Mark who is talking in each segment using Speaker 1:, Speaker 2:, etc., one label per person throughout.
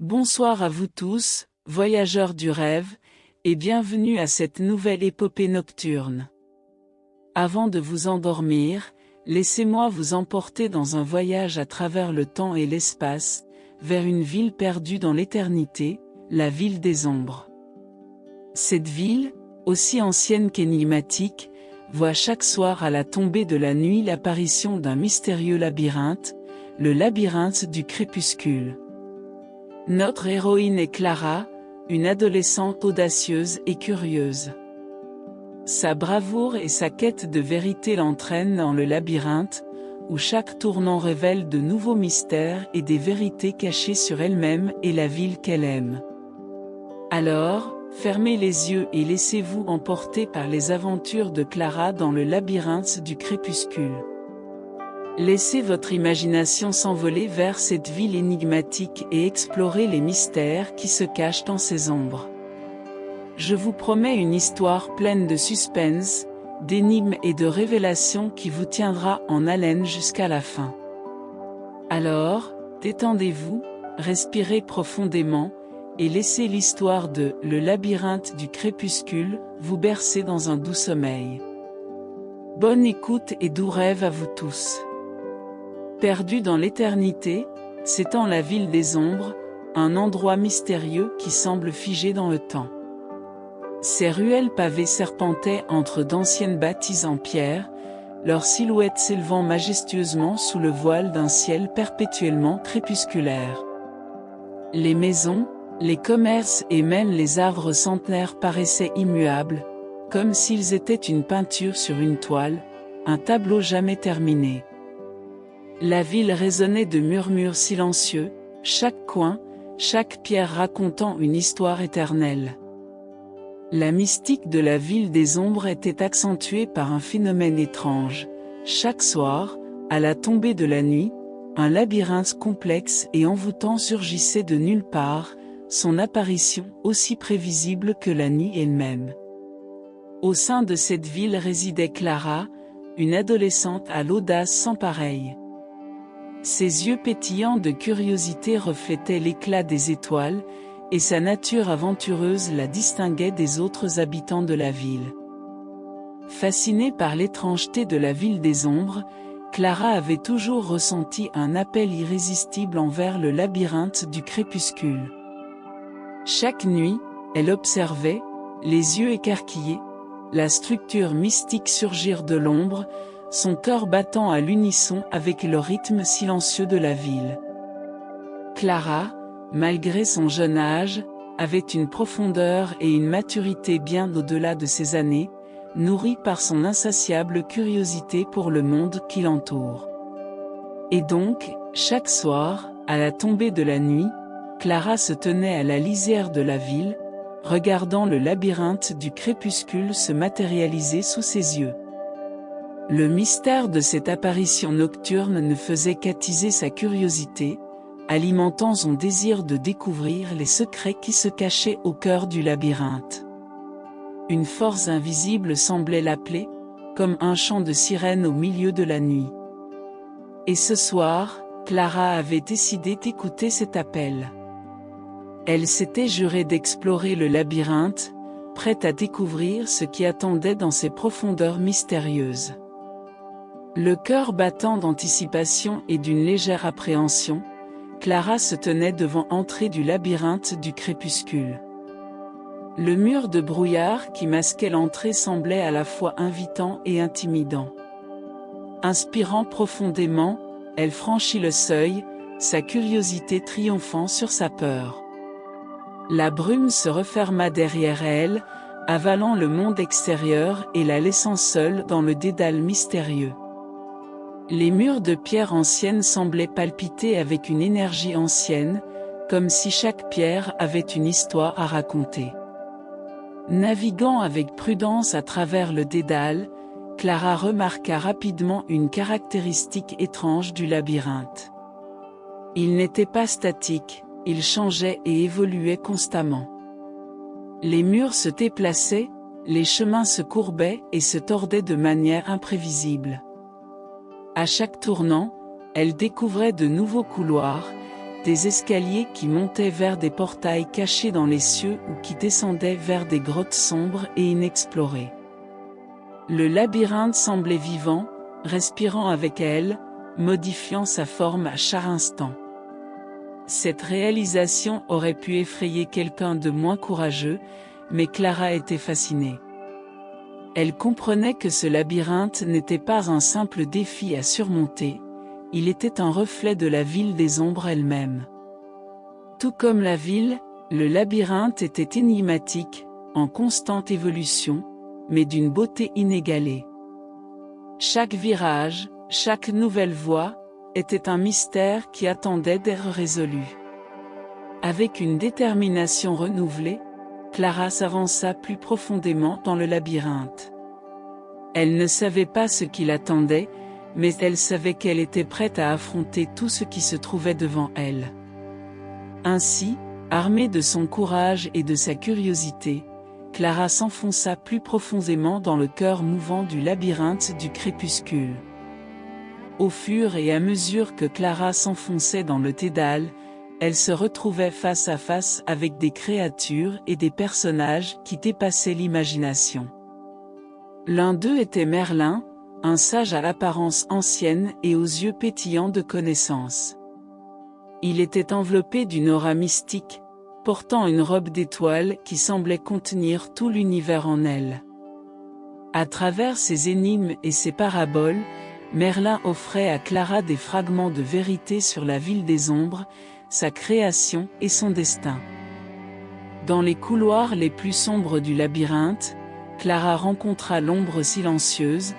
Speaker 1: Bonsoir à vous tous, voyageurs du rêve, et bienvenue à cette nouvelle épopée nocturne. Avant de vous endormir, laissez-moi vous emporter dans un voyage à travers le temps et l'espace, vers une ville perdue dans l'éternité, la ville des ombres. Cette ville, aussi ancienne qu'énigmatique, voit chaque soir à la tombée de la nuit l'apparition d'un mystérieux labyrinthe, le labyrinthe du crépuscule. Notre héroïne est Clara, une adolescente audacieuse et curieuse. Sa bravoure et sa quête de vérité l'entraînent dans le labyrinthe, où chaque tournant révèle de nouveaux mystères et des vérités cachées sur elle-même et la ville qu'elle aime. Alors, fermez les yeux et laissez-vous emporter par les aventures de Clara dans le labyrinthe du crépuscule. Laissez votre imagination s'envoler vers cette ville énigmatique et explorez les mystères qui se cachent dans ses ombres. Je vous promets une histoire pleine de suspense, d'énigmes et de révélations qui vous tiendra en haleine jusqu'à la fin. Alors, détendez-vous, respirez profondément, et laissez l'histoire de « Le labyrinthe du crépuscule » vous bercer dans un doux sommeil. Bonne écoute et doux rêve à vous tous. Perdu dans l'éternité, s'étend la ville des ombres, un endroit mystérieux qui semble figé dans le temps. Ses ruelles pavées serpentaient entre d'anciennes bâtisses en pierre, leurs silhouettes s'élevant majestueusement sous le voile d'un ciel perpétuellement crépusculaire. Les maisons, les commerces et même les arbres centenaires paraissaient immuables, comme s'ils étaient une peinture sur une toile, un tableau jamais terminé. La ville résonnait de murmures silencieux, chaque coin, chaque pierre racontant une histoire éternelle. La mystique de la ville des ombres était accentuée par un phénomène étrange. Chaque soir, à la tombée de la nuit, un labyrinthe complexe et envoûtant surgissait de nulle part, son apparition aussi prévisible que la nuit elle-même. Au sein de cette ville résidait Clara, une adolescente à l'audace sans pareille. Ses yeux pétillants de curiosité reflétaient l'éclat des étoiles, et sa nature aventureuse la distinguait des autres habitants de la ville. Fascinée par l'étrangeté de la ville des ombres, Clara avait toujours ressenti un appel irrésistible envers le labyrinthe du crépuscule. Chaque nuit, elle observait, les yeux écarquillés, la structure mystique surgir de l'ombre, son cœur battant à l'unisson avec le rythme silencieux de la ville. Clara, malgré son jeune âge, avait une profondeur et une maturité bien au-delà de ses années, nourrie par son insatiable curiosité pour le monde qui l'entoure. Et donc, chaque soir, à la tombée de la nuit, Clara se tenait à la lisière de la ville, regardant le labyrinthe du crépuscule se matérialiser sous ses yeux. Le mystère de cette apparition nocturne ne faisait qu'attiser sa curiosité, alimentant son désir de découvrir les secrets qui se cachaient au cœur du labyrinthe. Une force invisible semblait l'appeler, comme un chant de sirène au milieu de la nuit. Et ce soir, Clara avait décidé d'écouter cet appel. Elle s'était jurée d'explorer le labyrinthe, prête à découvrir ce qui attendait dans ses profondeurs mystérieuses. Le cœur battant d'anticipation et d'une légère appréhension, Clara se tenait devant l'entrée du labyrinthe du crépuscule. Le mur de brouillard qui masquait l'entrée semblait à la fois invitant et intimidant. Inspirant profondément, elle franchit le seuil, sa curiosité triomphant sur sa peur. La brume se referma derrière elle, avalant le monde extérieur et la laissant seule dans le dédale mystérieux. Les murs de pierre ancienne semblaient palpiter avec une énergie ancienne, comme si chaque pierre avait une histoire à raconter. Naviguant avec prudence à travers le dédale, Clara remarqua rapidement une caractéristique étrange du labyrinthe. Il n'était pas statique, il changeait et évoluait constamment. Les murs se déplaçaient, les chemins se courbaient et se tordaient de manière imprévisible. À chaque tournant, elle découvrait de nouveaux couloirs, des escaliers qui montaient vers des portails cachés dans les cieux ou qui descendaient vers des grottes sombres et inexplorées. Le labyrinthe semblait vivant, respirant avec elle, modifiant sa forme à chaque instant. Cette réalisation aurait pu effrayer quelqu'un de moins courageux, mais Clara était fascinée. Elle comprenait que ce labyrinthe n'était pas un simple défi à surmonter, il était un reflet de la ville des ombres elle-même. Tout comme la ville, le labyrinthe était énigmatique, en constante évolution, mais d'une beauté inégalée. Chaque virage, chaque nouvelle voie, était un mystère qui attendait d'être résolu. Avec une détermination renouvelée, Clara s'avança plus profondément dans le labyrinthe. Elle ne savait pas ce qui l'attendait, mais elle savait qu'elle était prête à affronter tout ce qui se trouvait devant elle. Ainsi, armée de son courage et de sa curiosité, Clara s'enfonça plus profondément dans le cœur mouvant du labyrinthe du crépuscule. Au fur et à mesure que Clara s'enfonçait dans le dédale, elle se retrouvait face à face avec des créatures et des personnages qui dépassaient l'imagination. L'un d'eux était Merlin, un sage à l'apparence ancienne et aux yeux pétillants de connaissance. Il était enveloppé d'une aura mystique, portant une robe d'étoiles qui semblait contenir tout l'univers en elle. À travers ses énigmes et ses paraboles, Merlin offrait à Clara des fragments de vérité sur la ville des ombres, sa création et son destin. Dans les couloirs les plus sombres du labyrinthe, Clara rencontra l'ombre silencieuse,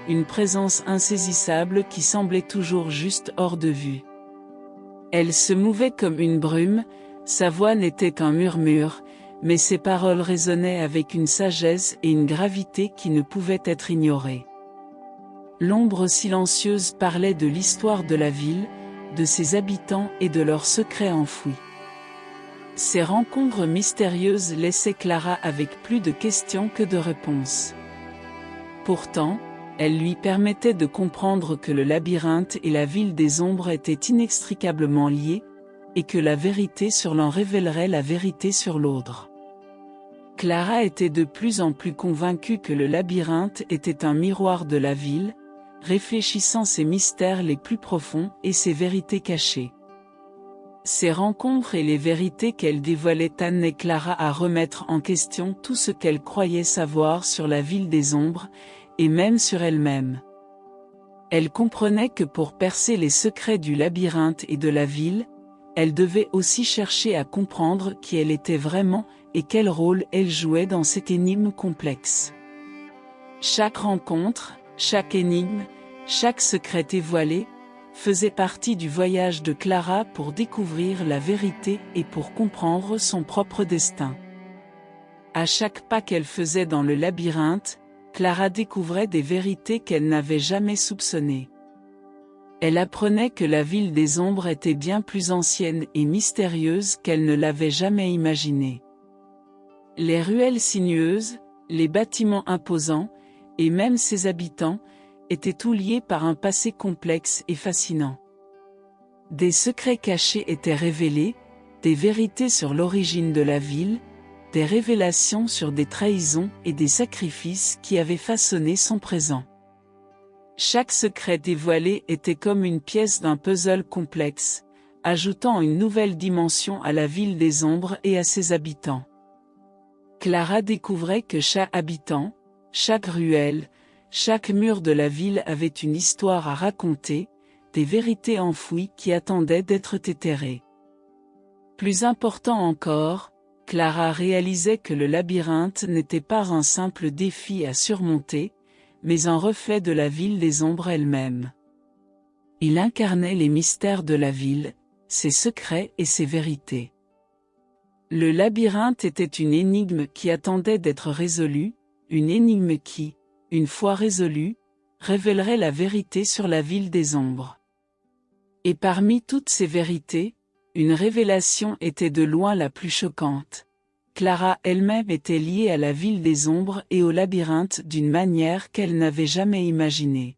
Speaker 1: une présence insaisissable qui semblait toujours juste hors de vue. Elle se mouvait comme une brume, sa voix n'était qu'un murmure, mais ses paroles résonnaient avec une sagesse et une gravité qui ne pouvaient être ignorées. L'ombre silencieuse parlait de l'histoire de la ville, de ses habitants et de leurs secrets enfouis. Ces rencontres mystérieuses laissaient Clara avec plus de questions que de réponses. Pourtant, elles lui permettaient de comprendre que le labyrinthe et la ville des ombres étaient inextricablement liés, et que la vérité sur l'un révélerait la vérité sur l'autre. Clara était de plus en plus convaincue que le labyrinthe était un miroir de la ville, réfléchissant ses mystères les plus profonds et ses vérités cachées. Ces rencontres et les vérités qu'elle dévoilait amenaient Clara à remettre en question tout ce qu'elle croyait savoir sur la ville des ombres, et même sur elle-même. Elle comprenait que pour percer les secrets du labyrinthe et de la ville, elle devait aussi chercher à comprendre qui elle était vraiment et quel rôle elle jouait dans cette énigme complexe. Chaque rencontre, chaque énigme, chaque secret dévoilé, faisait partie du voyage de Clara pour découvrir la vérité et pour comprendre son propre destin. À chaque pas qu'elle faisait dans le labyrinthe, Clara découvrait des vérités qu'elle n'avait jamais soupçonnées. Elle apprenait que la ville des ombres était bien plus ancienne et mystérieuse qu'elle ne l'avait jamais imaginé. Les ruelles sinueuses, les bâtiments imposants, et même ses habitants, étaient tout liés par un passé complexe et fascinant. Des secrets cachés étaient révélés, des vérités sur l'origine de la ville, des révélations sur des trahisons et des sacrifices qui avaient façonné son présent. Chaque secret dévoilé était comme une pièce d'un puzzle complexe, ajoutant une nouvelle dimension à la ville des ombres et à ses habitants. Clara découvrait que chaque habitant, chaque ruelle, chaque mur de la ville avait une histoire à raconter, des vérités enfouies qui attendaient d'être éthérées. Plus important encore, Clara réalisait que le labyrinthe n'était pas un simple défi à surmonter, mais un reflet de la ville des ombres elle-même. Il incarnait les mystères de la ville, ses secrets et ses vérités. Le labyrinthe était une énigme qui attendait d'être résolue, une énigme qui, une fois résolue, révélerait la vérité sur la ville des ombres. Et parmi toutes ces vérités, une révélation était de loin la plus choquante. Clara elle-même était liée à la ville des ombres et au labyrinthe d'une manière qu'elle n'avait jamais imaginée.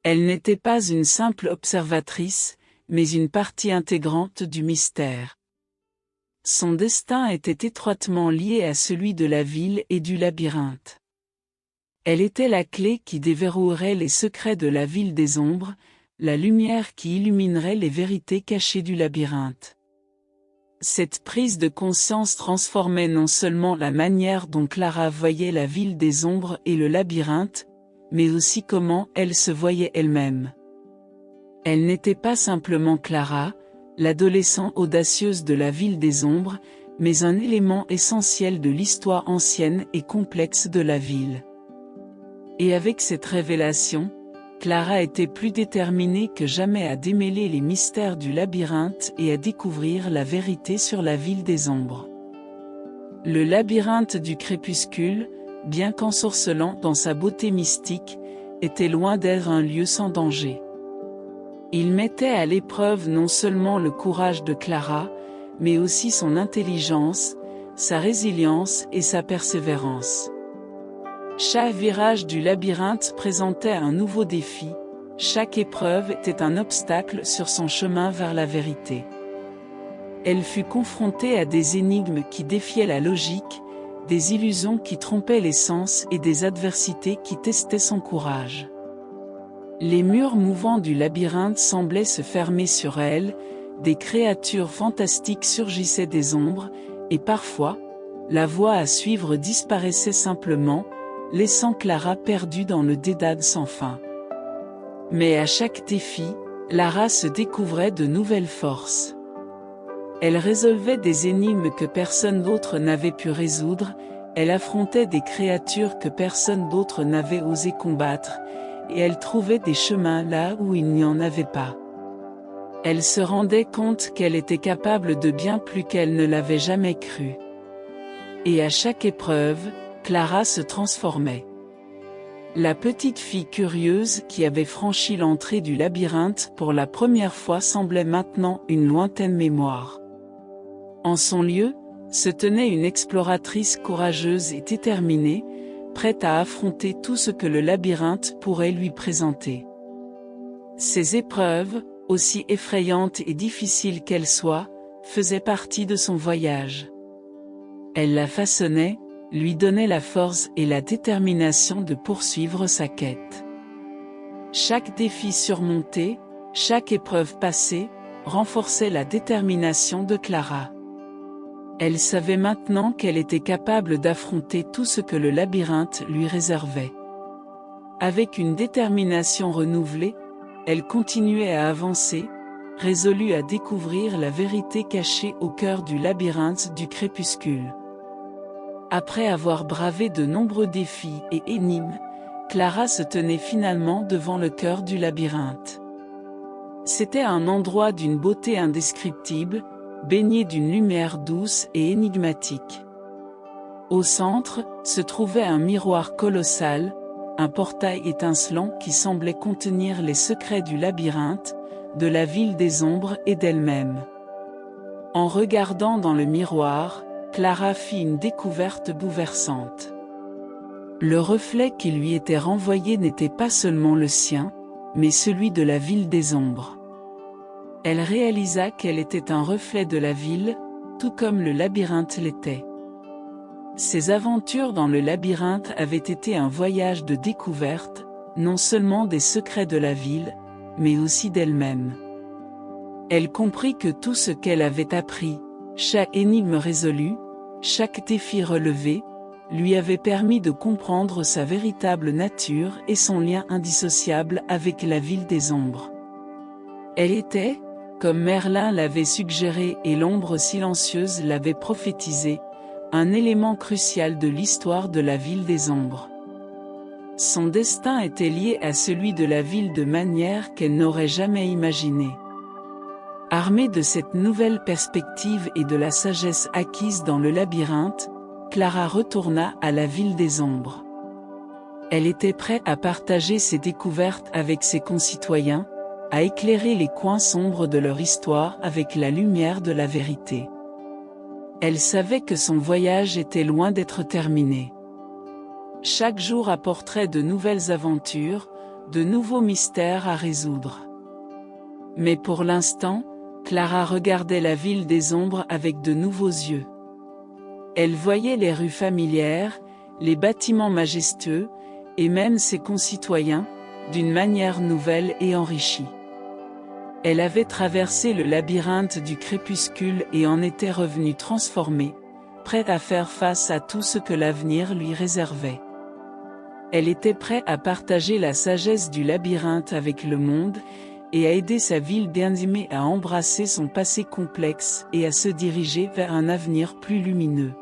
Speaker 1: Elle n'était pas une simple observatrice, mais une partie intégrante du mystère. Son destin était étroitement lié à celui de la ville et du labyrinthe. Elle était la clé qui déverrouillerait les secrets de la ville des ombres, la lumière qui illuminerait les vérités cachées du labyrinthe. Cette prise de conscience transformait non seulement la manière dont Clara voyait la ville des ombres et le labyrinthe, mais aussi comment elle se voyait elle-même. Elle n'était pas simplement Clara, l'adolescent audacieuse de la ville des ombres, mais un élément essentiel de l'histoire ancienne et complexe de la ville. Et avec cette révélation, Clara était plus déterminée que jamais à démêler les mystères du labyrinthe et à découvrir la vérité sur la ville des ombres. Le labyrinthe du crépuscule, bien qu'ensorcelant dans sa beauté mystique, était loin d'être un lieu sans danger. Il mettait à l'épreuve non seulement le courage de Clara, mais aussi son intelligence, sa résilience et sa persévérance. Chaque virage du labyrinthe présentait un nouveau défi, chaque épreuve était un obstacle sur son chemin vers la vérité. Elle fut confrontée à des énigmes qui défiaient la logique, des illusions qui trompaient les sens et des adversités qui testaient son courage. Les murs mouvants du labyrinthe semblaient se fermer sur elle, des créatures fantastiques surgissaient des ombres, et parfois, la voie à suivre disparaissait simplement, laissant Clara perdue dans le dédale sans fin. Mais à chaque défi, Lara se découvrait de nouvelles forces. Elle résolvait des énigmes que personne d'autre n'avait pu résoudre, elle affrontait des créatures que personne d'autre n'avait osé combattre, et elle trouvait des chemins là où il n'y en avait pas. Elle se rendait compte qu'elle était capable de bien plus qu'elle ne l'avait jamais cru. Et à chaque épreuve, Clara se transformait. La petite fille curieuse qui avait franchi l'entrée du labyrinthe pour la première fois semblait maintenant une lointaine mémoire. En son lieu, se tenait une exploratrice courageuse et déterminée, prête à affronter tout ce que le labyrinthe pourrait lui présenter. Ces épreuves, aussi effrayantes et difficiles qu'elles soient, faisaient partie de son voyage. Elle la façonnait, lui donnait la force et la détermination de poursuivre sa quête. Chaque défi surmonté, chaque épreuve passée, renforçait la détermination de Clara. Elle savait maintenant qu'elle était capable d'affronter tout ce que le labyrinthe lui réservait. Avec une détermination renouvelée, elle continuait à avancer, résolue à découvrir la vérité cachée au cœur du labyrinthe du crépuscule. Après avoir bravé de nombreux défis et énigmes, Clara se tenait finalement devant le cœur du labyrinthe. C'était un endroit d'une beauté indescriptible, baigné d'une lumière douce et énigmatique. Au centre, se trouvait un miroir colossal, un portail étincelant qui semblait contenir les secrets du labyrinthe, de la ville des ombres et d'elle-même. En regardant dans le miroir, Clara fit une découverte bouleversante. Le reflet qui lui était renvoyé n'était pas seulement le sien, mais celui de la ville des ombres. Elle réalisa qu'elle était un reflet de la ville, tout comme le labyrinthe l'était. Ses aventures dans le labyrinthe avaient été un voyage de découverte, non seulement des secrets de la ville, mais aussi d'elle-même. Elle comprit que tout ce qu'elle avait appris, chaque énigme résolue, chaque défi relevé, lui avait permis de comprendre sa véritable nature et son lien indissociable avec la ville des ombres. Elle était, comme Merlin l'avait suggéré et l'ombre silencieuse l'avait prophétisé, un élément crucial de l'histoire de la ville des ombres. Son destin était lié à celui de la ville de manière qu'elle n'aurait jamais imaginée. Armée de cette nouvelle perspective et de la sagesse acquise dans le labyrinthe, Clara retourna à la ville des ombres. Elle était prête à partager ses découvertes avec ses concitoyens, à éclairer les coins sombres de leur histoire avec la lumière de la vérité. Elle savait que son voyage était loin d'être terminé. Chaque jour apporterait de nouvelles aventures, de nouveaux mystères à résoudre. Mais pour l'instant, Clara regardait la ville des ombres avec de nouveaux yeux. Elle voyait les rues familières, les bâtiments majestueux, et même ses concitoyens, d'une manière nouvelle et enrichie. Elle avait traversé le labyrinthe du crépuscule et en était revenue transformée, prête à faire face à tout ce que l'avenir lui réservait. Elle était prête à partager la sagesse du labyrinthe avec le monde, et à aider sa ville bien-aimée à embrasser son passé complexe et à se diriger vers un avenir plus lumineux.